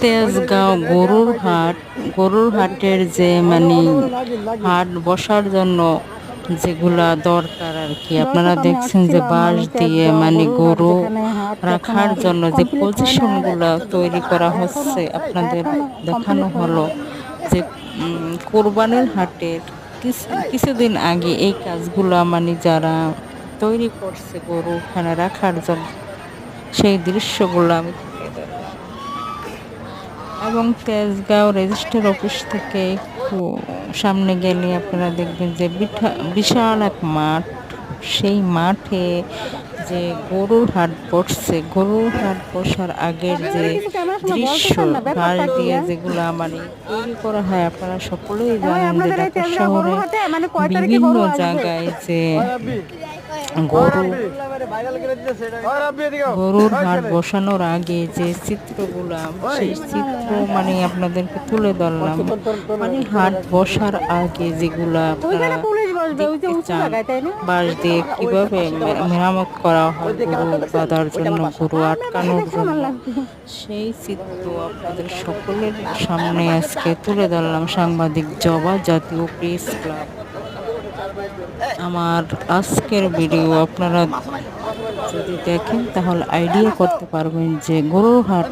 তেজগাঁও গরুর হাটের যে মানে হাট বসার জন্য যেগুলা দরকার আর কি, আপনারা দেখছেন যে বাঁশ দিয়ে মানে গরু রাখার জন্য যে পজিশন গুলা তৈরি করা হচ্ছে, আপনাদের দেখানো হলো যে কোরবানির হাটের কিছুদিন আগে এই কাজগুলা মানে যারা তৈরি করছে গরু ওখানে রাখার জন্য, সেই দৃশ্যগুলো আমি তুলে ধরলাম। এবং তেজগাঁও রেজিস্ট্রার অফিস থেকে একটু সামনে গেলে আপনারা দেখবেন যে বিশাল এক মাঠ। সেই মাঠে যে গরুর হাট বসছে, গরুর হাট বসার আগের যে দৃশ্য, বাঁশ দিয়ে যেগুলা মানে তৈরি করা হয়, আপনারা সকলেই জানেন যে ঢাকা শহরে বিভিন্ন জায়গায় যে গরু গরুর হাট বসানোর আগে যে চিত্রগুলা, সেই চিত্র মানে আপনাদেরকে তুলে ধরলাম। মানে হাট বসার আগে যেগুলা আপনারা দেখতে চান, বাঁশ দিয়ে কিভাবে মেরামত করা হয় গরু বাঁধার জন্য, গরু আটকানোর জন্য, সেই চিত্র আপনাদের সকলের সামনে আজকে তুলে ধরলাম। সাংবাদিক জবা, জাতীয় প্রেস ক্লাব। আমার আজকের ভিডিও আপনারা যদি দেখেন তাহলে আইডিয়া করতে পারবেন যে গরুর হাট